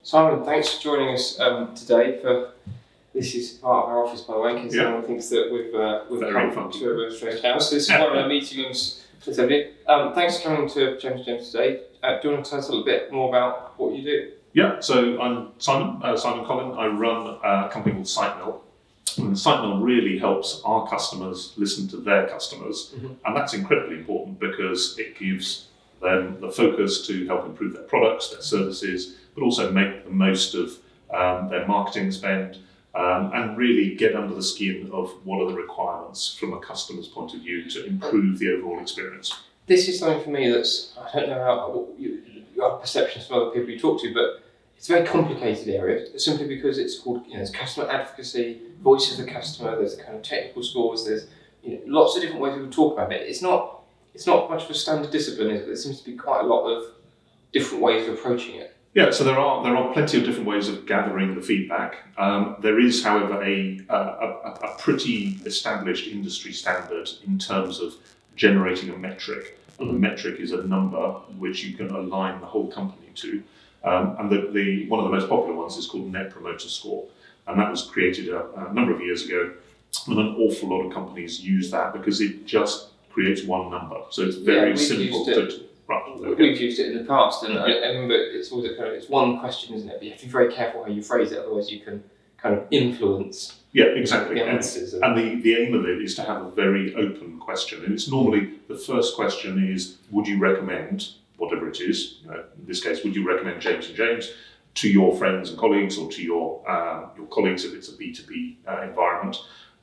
Simon, thanks for joining us today. This is part of our office, by the way, in case anyone thinks that we've come to a strange house. This is one of our meeting rooms. Thanks for coming to James today. Do you want to tell us a little bit more about what you do? Yeah, so I'm Simon Collin. I run a company called SightMill. And SightMill really helps our customers listen to their customers. Mm-hmm. And that's incredibly important because it gives them the focus to help improve their products, their services, but also make the most of their marketing spend and really get under the skin of what are the requirements from a customer's point of view to improve the overall experience. This is something for me that's, I don't know your perceptions from other people you talk to, but it's a very complicated area simply because it's called, there's customer advocacy, voice of the customer, there's the kind of technical scores, there's lots of different ways people talk about it. It's not much of a standard discipline, is it? There seems to be quite a lot of different ways of approaching it. Yeah, so there are plenty of different ways of gathering the feedback. There is, however, a pretty established industry standard in terms of generating a metric. And the metric is a number which you can align the whole company to. And one of the most popular ones is called Net Promoter Score. And that was created a number of years ago. And an awful lot of companies use that because it just creates one number. So it's very simple to... We've used it in the past, and I remember it's always it's one question, isn't it? But you have to be very careful how you phrase it, otherwise you can kind of influence exactly. the answers. And the aim of it is to have a very open question. And it's normally, the first question is, would you recommend, whatever it is, in this case, would you recommend James & James to your friends and colleagues or to your colleagues if it's a B2B environment?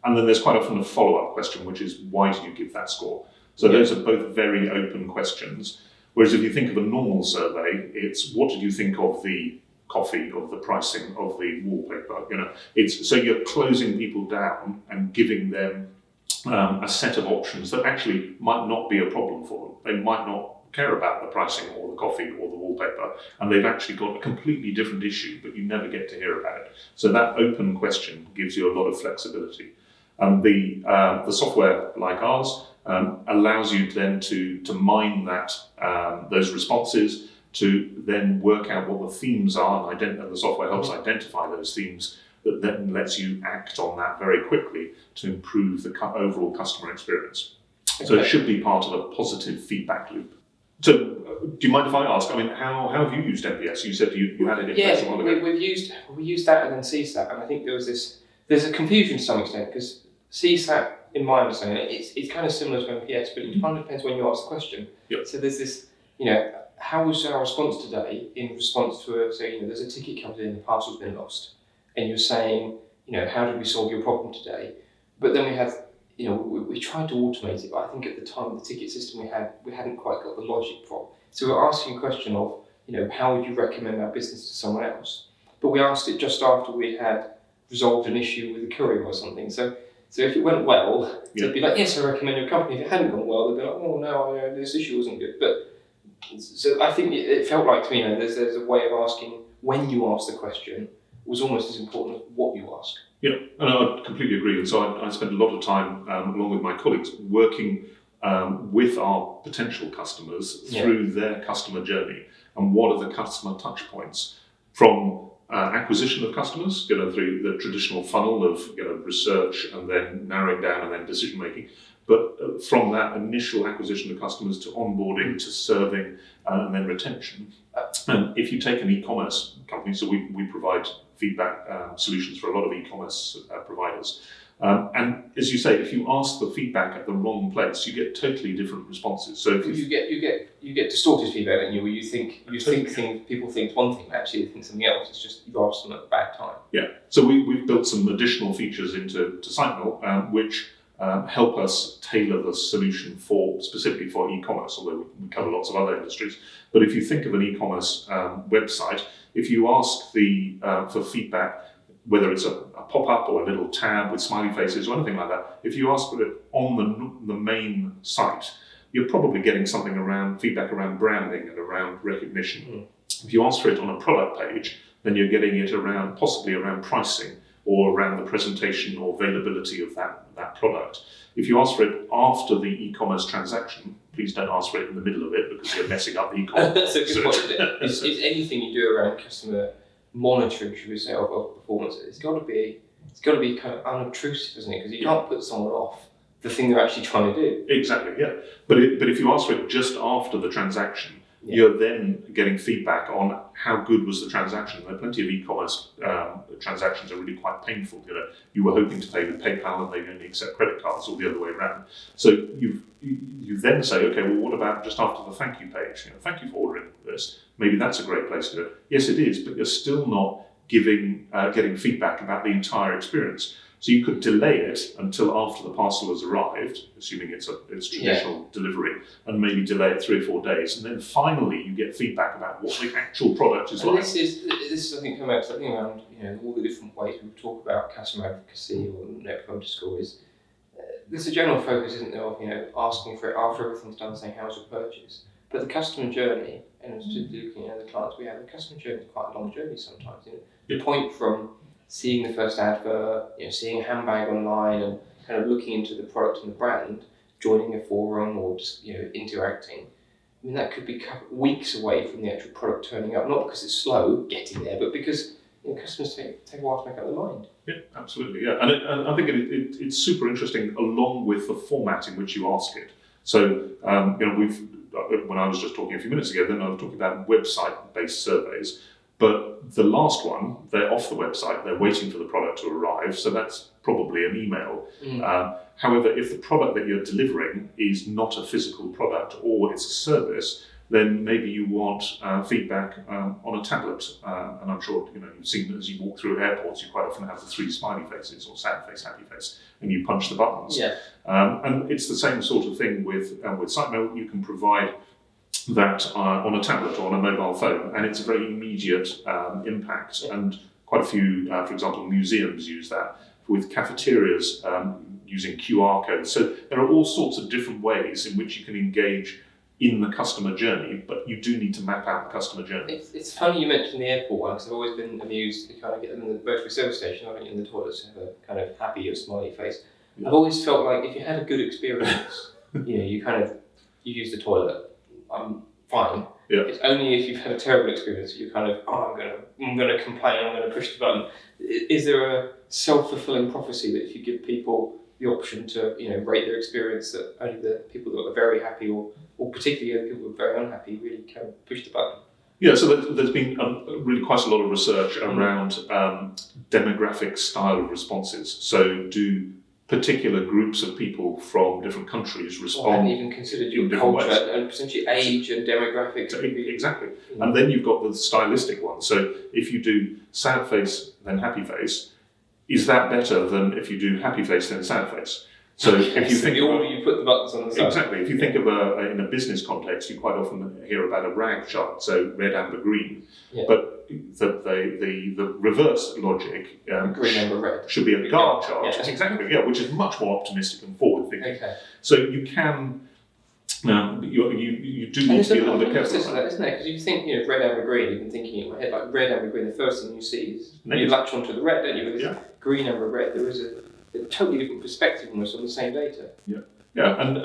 And then there's quite often a follow-up question, which is, why did you give that score? So those are both very open questions. Whereas if you think of a normal survey, it's what did you think of the coffee, of the pricing, of the wallpaper? So you're closing people down and giving them a set of options that actually might not be a problem for them. They might not care about the pricing or the coffee or the wallpaper, and they've actually got a completely different issue, but you never get to hear about it. So that open question gives you a lot of flexibility. And the software like ours allows you then to mine those responses, to then work out what the themes are, and the software helps identify those themes that then lets you act on that very quickly to improve the overall customer experience. Okay. So it should be part of a positive feedback loop. So do you mind if I ask, how have you used NPS? You said you had it in place a while ago. We used that and then CSAP, and I think there's a confusion to some extent because CSAP, in my understanding, it's kind of similar to NPS, but it kind of depends when you ask the question. Yep. So there's this, how was our response today in response to there's a ticket comes in, the parcel's been lost, and you're saying, how did we solve your problem today? But then we have, we tried to automate it, but I think at the time the ticket system we hadn't quite got the logic from. So we're asking a question of, how would you recommend our business to someone else? But we asked it just after we had resolved an issue with a courier or something. So if it went well, they'd be like, yes, I recommend your company. If it hadn't gone well, they'd be like, oh no, this issue wasn't good. But so I think it felt like to me, there's a way of asking when you ask the question was almost as important as what you ask. Yeah, and I completely agree. And so I spent a lot of time, along with my colleagues, working with our potential customers through their customer journey and what are the customer touch points from acquisition of customers, through the traditional funnel of research and then narrowing down and then decision making. But from that initial acquisition of customers to onboarding to serving and then retention. And if you take an e-commerce company, so we provide feedback solutions for a lot of e-commerce providers. And as you say, if you ask the feedback at the wrong place, you get totally different responses. So if you get distorted feedback, don't you? Where people think one thing, actually they think something else. It's just you've asked them at a bad time. Yeah. So we've built some additional features into SightMill, which help us tailor the solution specifically for e-commerce, although we cover lots of other industries. But if you think of an e-commerce website, if you ask for feedback, whether it's a pop-up or a little tab with smiley faces or anything like that, if you ask for it on the main site, you're probably getting feedback around branding and around recognition. If you ask for it on a product page, then you're getting it possibly around pricing or around the presentation or availability of that product. If you ask for it after the e-commerce transaction, please don't ask for it in the middle of it because you're messing up the e-commerce. That's a good point. Is anything you do around customer monitoring, should we say, of performance, it's got to be kind of unobtrusive, isn't it? Because you can't put someone off the thing they're actually trying to do. Exactly, yeah. But if you ask for it just after the transaction, you're then getting feedback on how good was the transaction. There are plenty of e-commerce transactions are really quite painful. You were hoping to pay with PayPal and they only accept credit cards, or the other way around. So you then say, okay, well, what about just after the thank you page? Thank you for ordering this. Maybe that's a great place to do it. Yes, it is, but you're still not getting feedback about the entire experience. So you could delay it until after the parcel has arrived, assuming it's traditional delivery, and maybe delay it 3 or 4 days, and then finally you get feedback about what the actual product is like. This is I think coming back to something around all the different ways we talk about customer advocacy or Net Promoter Score is there's a general focus, isn't there, of asking for it after everything's done, saying how's your purchase, but the customer journey, and looking at the clients we have, the customer journey is quite a long journey sometimes. The point from seeing the first advert, seeing a handbag online and kind of looking into the product and the brand, joining a forum or just interacting. I mean, that could be weeks away from the actual product turning up, not because it's slow getting there, but because customers take a while to make up their mind. Yeah, absolutely, yeah. And I think it's super interesting along with the format in which you ask it. So, when I was just talking a few minutes ago, then I was talking about website-based surveys. But the last one, they're off the website, they're waiting for the product to arrive, so that's probably an email. However, if the product that you're delivering is not a physical product or it's a service, then maybe you want feedback on a tablet. And I'm sure you've seen as you walk through airports, you quite often have the 3 smiley faces, or sad face, happy face, and you punch the buttons. Yeah. And it's the same sort of thing with SightMill. You can provide that on a tablet or on a mobile phone, and it's a very immediate impact. And quite a few, for example, museums use that, with cafeterias using QR codes. So there are all sorts of different ways in which you can engage in the customer journey, but you do need to map out the customer journey. It's funny you mentioned the airport one, because I've always been amused to kind of get them in the motorway service station, in the toilets, have a kind of happy or smiley face. I've always felt like if you had a good experience, you use the toilet, fine. Yeah. It's only if you've had a terrible experience you kind of, I'm going to complain, I'm going to push the button. Is there a self-fulfilling prophecy that if you give people the option to rate their experience, that only the people that are very happy or particularly the people who are very unhappy really can push the button? Yeah, so there's been really quite a lot of research around demographic style of responses. So do particular groups of people from different countries respond? I hadn't even considered your culture and potentially age and demographics. Exactly. And then you've got the stylistic one. So if you do sad face, then happy face, is that better than if you do happy face, then sad face? So if you think the order you put the buttons on the side. Exactly. If you think of in a business context, you quite often hear about a RAG chart, so red, amber, green. Yeah. But the reverse logic green, amber, red should be a GAR chart. Yeah. Exactly. Yeah, which is much more optimistic and forward thinking. Okay. So you can. You do need to be a little bit careful about that, isn't there? Because you think, red, amber, green, you've been thinking in my head, like red, amber, green, the first thing you see is you latch onto the red, don't you? Yeah. Green, amber, red, there is a totally different perspective almost on the same data. Yeah. Yeah, and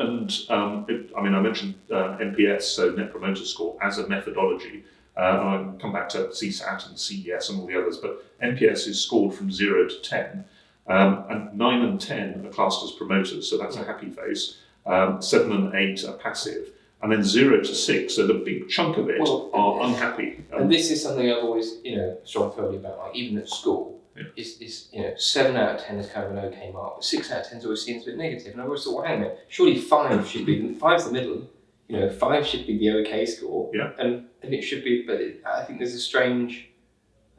I mentioned NPS, so Net Promoter Score, as a methodology. And I'll come back to CSAT and CES and all the others, but NPS is scored from 0 to 10, and 9 and 10 are classed as promoters, so that's a happy face. 7 and 8 are passive, and then 0 to 6, so the big chunk of it are unhappy. And this is something I've always, strong firmly about, like even at school. Is 7 out of 10 is kind of an okay mark, but 6 out of 10 always seems a bit negative. And I always thought, well, hang on a minute, surely 5 should be, 5's the middle, 5 should be the okay score. Yeah. And it should be, but I think there's a strange,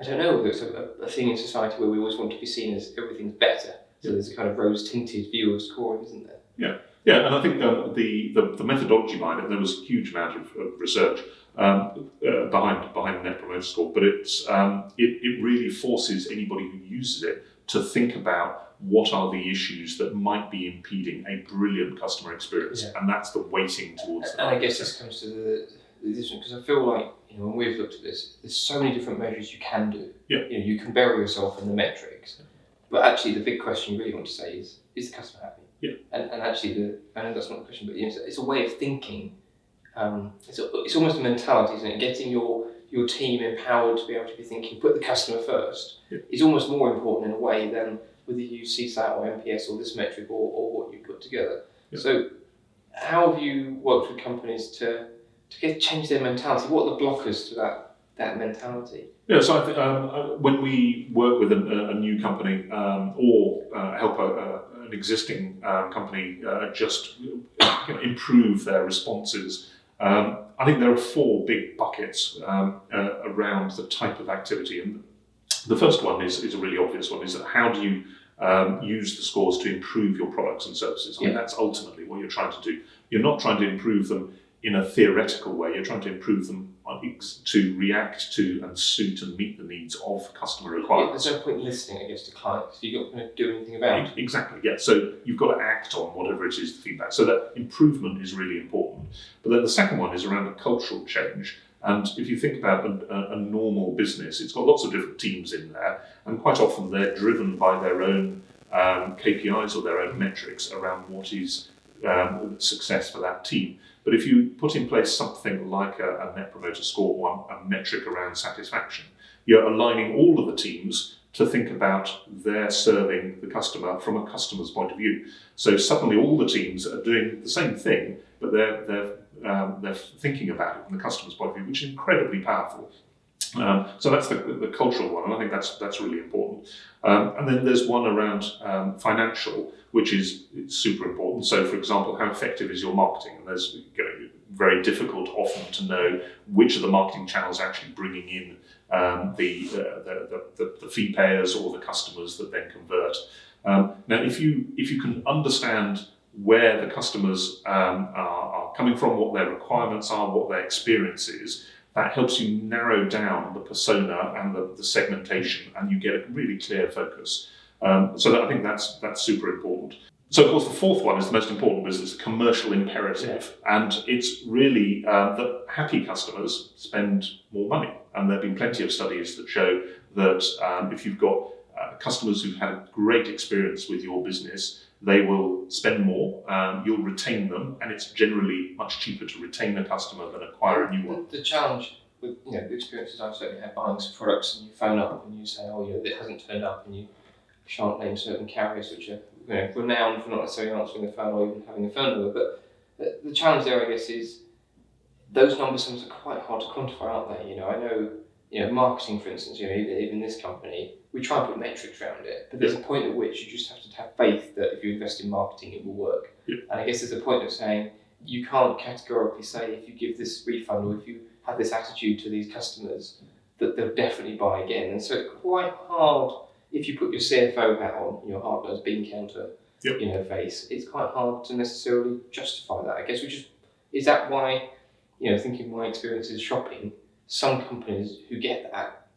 I don't know, there's a thing in society where we always want to be seen as everything's better. So there's a kind of rose-tinted view of scoring, isn't there? Yeah. Yeah, and I think the methodology behind it, there was a huge amount of research behind Net Promoter Score, but it really forces anybody who uses it to think about what are the issues that might be impeding a brilliant customer experience, and that's the weighting towards that. And I guess this comes to the decision, because I feel like when we've looked at this, there's so many different measures you can do. Yeah. You can bury yourself in the metrics, but actually the big question you really want to say is the customer happy? Yeah. And actually, I know that's not the question, but it's a way of thinking. It's almost a mentality, isn't it? Getting your your team empowered to be able to be thinking, put the customer first, Yeah. is almost more important in a way than whether you use CSAT or NPS or this metric or what you put together. Yeah. So how have you worked with companies to change their mentality? What are the blockers to that mentality? Yeah, so I think when we work with a new company or help an existing company just improve their responses, I think there are four big buckets around the type of activity. And the first one is a really obvious one, is that how do you use the scores to improve your products and services? I mean, that's ultimately what you're trying to do. You're not trying to improve them in a theoretical way. You're trying to improve them to react to and suit and meet the needs of customer requirements. There's no point in listening, I guess, to clients. You're not going to do anything about it. Exactly, yeah. So you've got to act on whatever it is, the feedback. So that improvement is really important. But then the second one is around a cultural change. And if you think about a normal business, it's got lots of different teams in there, and quite often they're driven by their own KPIs or their own metrics around what is success for that team. But if you put in place something like a Net Promoter Score or a metric around satisfaction, you're aligning all of the teams to think about their serving the customer from a customer's point of view. So suddenly all the teams are doing the same thing, but they're thinking about it from the customer's point of view, which is incredibly powerful. So that's the cultural one, and I think that's really important. And then there's one around financial, which is super important. So, for example, how effective is your marketing? And there's very difficult often to know which of the marketing channels are actually bringing in the fee payers or the customers that then convert. Now, if you can understand where the customers are coming from, what their requirements are, what their experience is, that helps you narrow down the persona and the segmentation, and you get a really clear focus. So I think that's super important. So, of course, the fourth one is the most important because it's a commercial imperative, and it's really that happy customers spend more money. And there have been plenty of studies that show that if you've got customers who've had a great experience with your business, they will spend more, you'll retain them, and it's generally much cheaper to retain a customer than acquire a new one. The challenge with the experiences I've certainly had buying some products, and you phone up and you say, it hasn't turned up, and you shan't name certain carriers which are renowned for not necessarily answering the phone or even having a phone number. But the challenge there, I guess, is those numbers sometimes are quite hard to quantify, aren't they? I know, marketing, for instance, even this company, we try and put metrics around it, but there's a point at which you just have to have faith that if you invest in marketing, it will work. Yeah. And I guess there's a point of saying you can't categorically say if you give this refund or if you have this attitude to these customers that they'll definitely buy again. And so it's quite hard if you put your CFO hat on, your hard-nosed bean counter, face. It's quite hard to necessarily justify that, I guess. Is that why, thinking my experience is shopping, some companies who get that,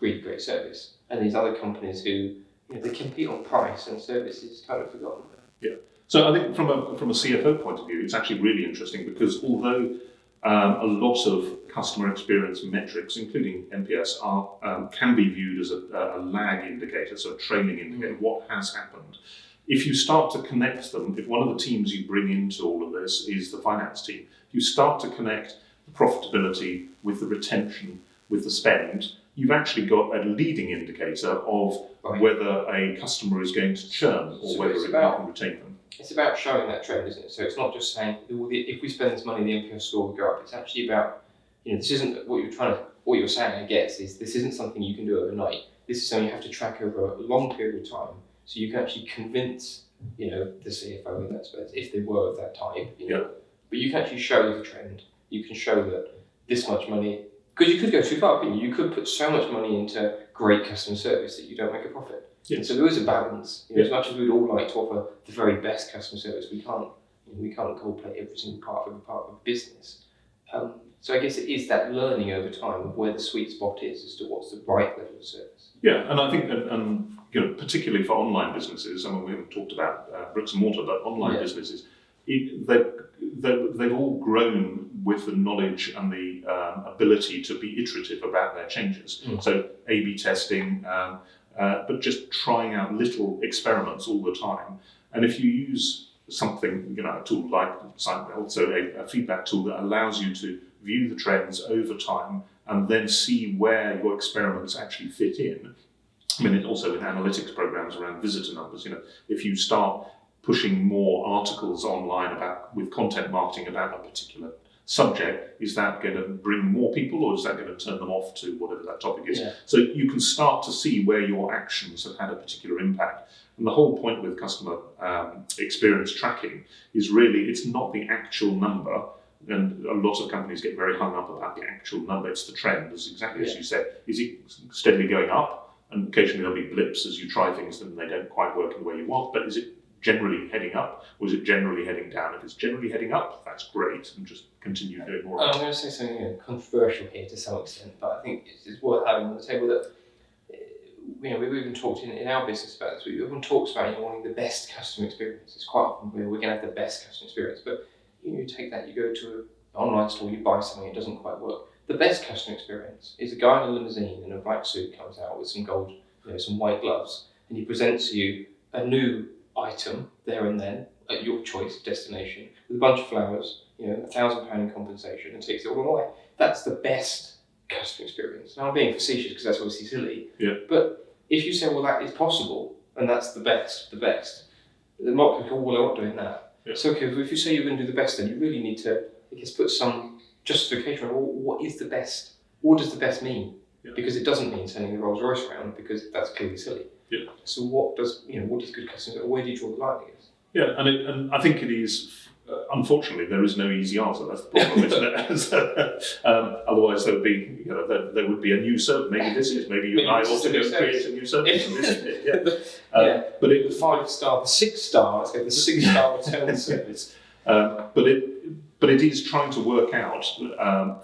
really great service, and these other companies who, they compete on price and service is kind of forgotten. Yeah. So I think from a CFO point of view, it's actually really interesting because although a lot of customer experience metrics, including NPS, can be viewed as a lag indicator, so a trailing indicator, what has happened. If you start to connect them, if one of the teams you bring into all of this is the finance team, if you start to connect the profitability with the retention, with the spend, you've actually got a leading indicator of whether a customer is going to churn or whether you can retain them. It's about showing that trend, isn't it? So it's not just saying, if we spend this money, the NPS score will go up. It's actually about, this isn't what you're saying, I guess, is this isn't something you can do overnight. This is something you have to track over a long period of time. So you can actually convince, the CFO in that space, if they were of that type, But you can actually show the trend. You can show that this much money, because you could go too far, couldn't you? You could put so much money into great customer service that you don't make a profit. Yes. And so there is a balance. As much as we'd all like to offer the very best customer service, we can't gold plate every single part of a business. So I guess it is that learning over time of where the sweet spot is as to what's the right level of service. Yeah, and I think, particularly for online businesses, we haven't talked about bricks and mortar, but online businesses, they've all grown with the knowledge and the ability to be iterative about their changes. So A/B testing, but just trying out little experiments all the time. And if you use something, a tool like SightMill, so a feedback tool that allows you to view the trends over time and then see where your experiments actually fit in. I mean, also in analytics programs around visitor numbers, if you start pushing more articles online with content marketing about a particular subject, is that going to bring more people, or is that going to turn them off to whatever that topic is? Yeah. So you can start to see where your actions have had a particular impact. And the whole point with customer experience tracking is really, it's not the actual number. And a lot of companies get very hung up about the actual number. It's the trend, as you said. Is it steadily going up? And occasionally there'll be blips as you try things and they don't quite work in the way you want. But is it generally heading up, or is it generally heading down? If it's generally heading up, that's great, and just continue doing more. I'm going to say something controversial here to some extent, but I think it's worth having on the table that we've even talked in our business about this. Everyone talks about wanting the best customer experience. It's quite often we're going to have the best customer experience, but you take that, you go to an online store, you buy something, it doesn't quite work. The best customer experience is a guy in a limousine in a black suit comes out with some gold, some white gloves, and he presents you a new item there and then at your choice destination with a bunch of flowers, £1,000 in compensation, and takes it all away. That's the best customer experience. Now I'm being facetious because that's obviously silly. Yeah. But if you say, well, that is possible and that's the best, the market will go, well, I'm not doing that. Yeah. So okay, if you say you're going to do the best, then you really need to, put some justification on what is the best. What does the best mean? Yeah. Because it doesn't mean sending the Rolls Royce around, because that's clearly silly. Yeah. So what does good customer? Where do you draw the line? I guess. Yeah, and I think it is. Unfortunately, there is no easy answer. That's the problem, isn't it? Otherwise, there would be there would be a new service. Maybe this is. Maybe you and I also go and create a new service. And this is it. Yeah. But the 5-star, the 6-star. Let's go the 6-star return service. But it is trying to work out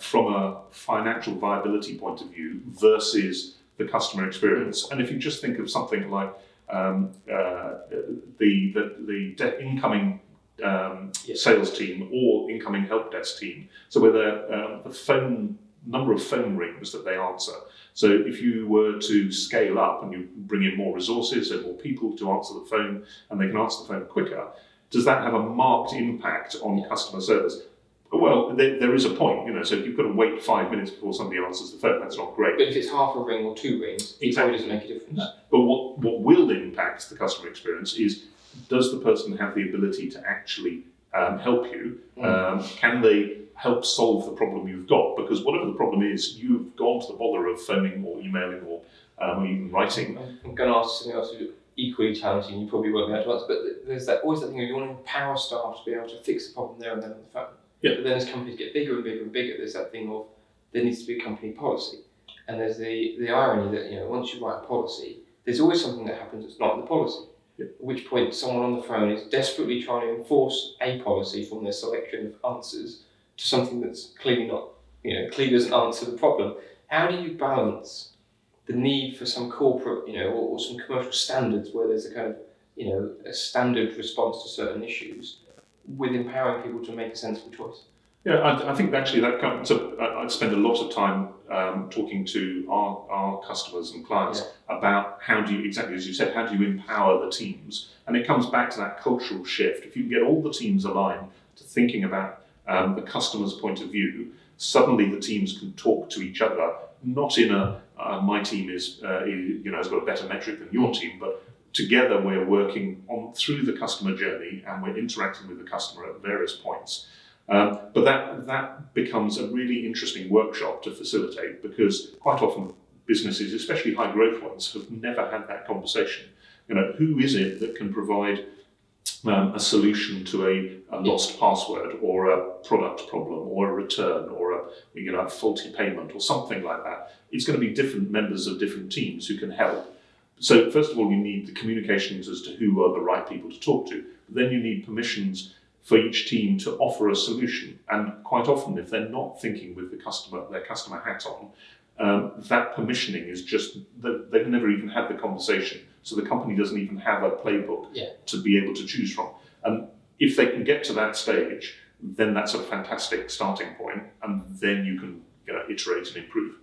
from a financial viability point of view versus the customer experience. And if you just think of something like the incoming sales team or incoming help desk team, so where the number of phone rings that they answer. So if you were to scale up and you bring in more resources and more people to answer the phone, and they can answer the phone quicker, does that have a marked impact on customer service? Well, there is a point, so if you've got to wait 5 minutes before somebody answers the phone, that's not great. But if it's half a ring or 2 rings, it probably doesn't make a difference. No. But what will impact the customer experience is, does the person have the ability to actually help you? Can they help solve the problem you've got? Because whatever the problem is, you've gone to the bother of phoning or emailing or even writing. I'm going to ask something else equally challenging, you probably won't be able to answer, but there's always that thing of you want to empower staff to be able to fix the problem there and then on the phone. Yeah. But then as companies get bigger and bigger and bigger, there's that thing of there needs to be a company policy. And there's the irony that once you write a policy, there's always something that happens that's not in the policy. Yeah. At which point someone on the phone is desperately trying to enforce a policy from their selection of answers to something that's clearly not, clearly doesn't answer the problem. How do you balance the need for some corporate, or some commercial standards where there's a kind of, a standard response to certain issues, with empowering people to make a sensible choice? Yeah, I think actually that comes. So I spend a lot of time talking to our customers and clients about how do you, exactly as you said, how do you empower the teams? And it comes back to that cultural shift. If you can get all the teams aligned to thinking about the customer's point of view, suddenly the teams can talk to each other, not in a my team has got a better metric than your team, but together we're working on through the customer journey and we're interacting with the customer at various points. But that becomes a really interesting workshop to facilitate, because quite often businesses, especially high growth ones, have never had that conversation. Who is it that can provide a solution to a lost password or a product problem or a return or a faulty payment or something like that? It's going to be different members of different teams who can help. So first of all, you need the communications as to who are the right people to talk to. But then you need permissions for each team to offer a solution. And quite often, if they're not thinking with their customer hat on, that permissioning is just, they've never even had the conversation. So the company doesn't even have a playbook to be able to choose from. And if they can get to that stage, then that's a fantastic starting point. And then you can iterate and improve.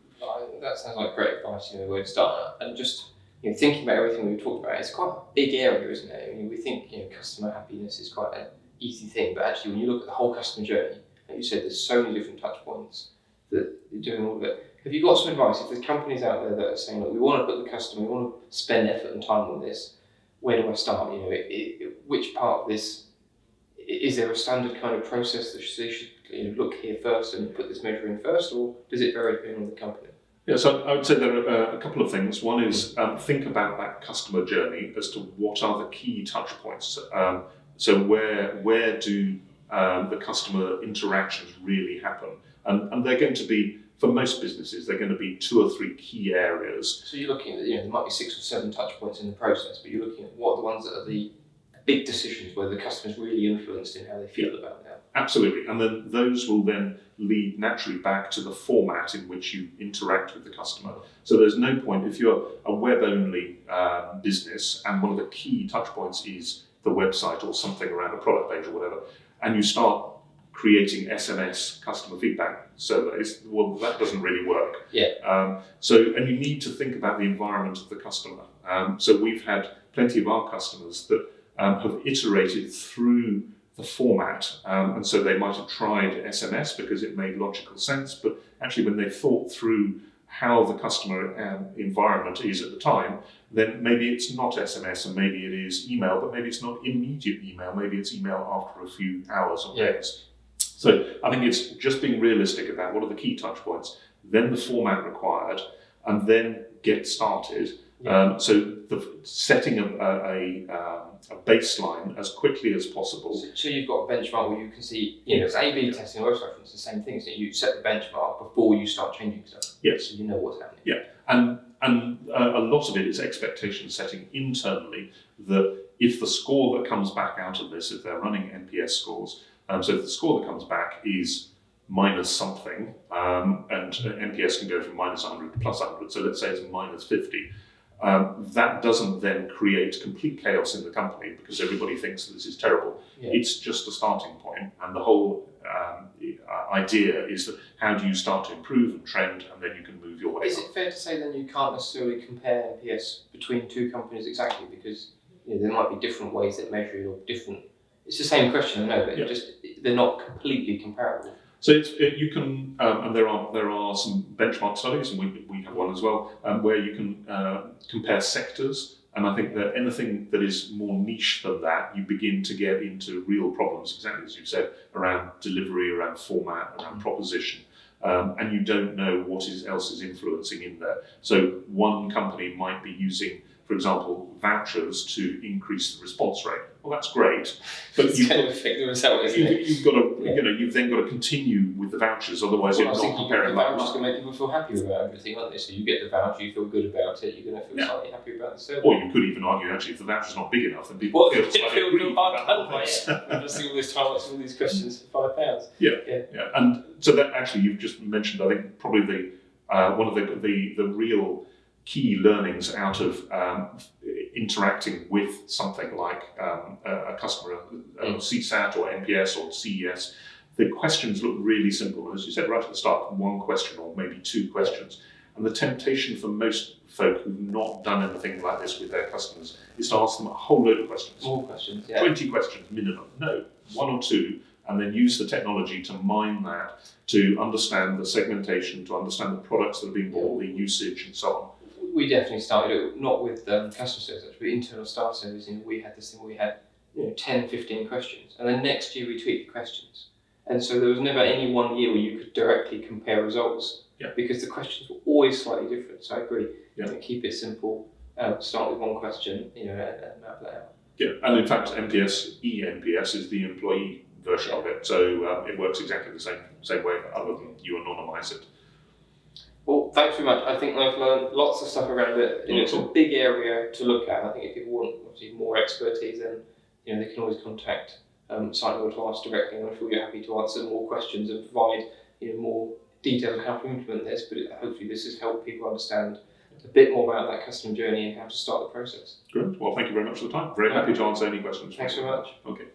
That sounds like great advice, where to start. And just thinking about everything we've talked about, it's quite a big area, isn't it? We think customer happiness is quite an easy thing, but actually when you look at the whole customer journey, like you said, there's so many different touch points that you're doing all of it. Have you got some advice if there's companies out there that are saying, look, we want to put the customer, we want to spend effort and time on this, where do I start? Which part of this, is there a standard kind of process that they should look here first and put this measure in first, or does it vary depending on the company? Yeah, so I would say there are a couple of things. One is think about that customer journey as to what are the key touch points. So where do the customer interactions really happen? And they're going to be, for most businesses, they're going to be 2 or 3 key areas. So you're looking at, there might be 6 or 7 touch points in the process, but you're looking at what are the ones that are the big decisions where the customer's really influenced in how they feel about that. Absolutely, and then those will then lead naturally back to the format in which you interact with the customer. So there's no point, if you're a web-only business and one of the key touch points is the website or something around a product page or whatever, and you start creating SMS customer feedback surveys, well, that doesn't really work. Yeah. And you need to think about the environment of the customer. So we've had plenty of our customers that have iterated through the format, and so they might have tried SMS because it made logical sense, but actually when they thought through how the customer environment is at the time, then maybe it's not SMS and maybe it is email, but maybe it's not immediate email, maybe it's email after a few hours or days. So I think it's just being realistic about what are the key touch points, then the format required, and then get started. So setting a baseline as quickly as possible. So you've got a benchmark where you can see, it's A/B testing a website, it's the same thing, so you set the benchmark before you start changing stuff. Yes. So you know what's happening. Yeah, and a lot of it is expectation setting internally, that if the score that comes back out of this, if they're running NPS scores, so if the score that comes back is minus something, and NPS can go from minus 100 to plus 100, so let's say it's minus 50, that doesn't then create complete chaos in the company because everybody thinks that this is terrible. Yeah. It's just a starting point, and the whole idea is that how do you start to improve and trend, and then you can move your way. Is it fair to say then you can't necessarily compare NPS between 2 companies exactly, because there might be different ways that measure it, or different? It's the same question, I know, but they're not completely comparable. So you can, and there are some benchmark studies, and we have one as well, where you can compare sectors. And I think that anything that is more niche than that, you begin to get into real problems, exactly as you said, around delivery, around format, around proposition. And you don't know what else is influencing in there. So one company might be using, for example, vouchers to increase the response rate. Well, that's great, but you've got to affect the result, isn't it? You've got to, you've then got to continue with the vouchers. Otherwise, you're not comparing. The vouchers can make people feel happy about everything, aren't they? So you get the voucher, you feel good about it. You're going to feel slightly happy about the service. Or you could even argue, actually, if the voucher's not big enough, then people feel hard done by it. We'll just see all this time answering all these questions for £5. Yeah. And so that actually, you've just mentioned, I think, probably one of the real key learnings out of interacting with something like a customer, CSAT or NPS or CES. The questions look really simple. As you said right at the start, 1 question or maybe 2 questions. And the temptation for most folk who've not done anything like this with their customers is to ask them a whole load of questions. More questions, 20 questions minimum. No, 1 or 2. And then use the technology to mine that, to understand the segmentation, to understand the products that are being bought, the usage and so on. We definitely started it, not with customer service, but internal staff service. We had this thing where we had 10, 15 questions. And then next year we tweaked the questions. And so there was never any one year where you could directly compare results, because the questions were always slightly different. So I agree. Keep it simple, start with 1 question, and map that out. Yeah, and in fact, eNPS is the employee version of it. So it works exactly the same way, other than you anonymise it. Well, thanks very much. I think I've learned lots of stuff around it. It's a big area to look at. I think if people want obviously more expertise, then they can always contact SightMill to ask directly, and I'm sure you're happy to answer more questions and provide more details on how to implement this. But hopefully this has helped people understand a bit more about that customer journey and how to start the process. Great. Well, thank you very much for the time. Very happy to answer any questions. Thanks very much. Okay.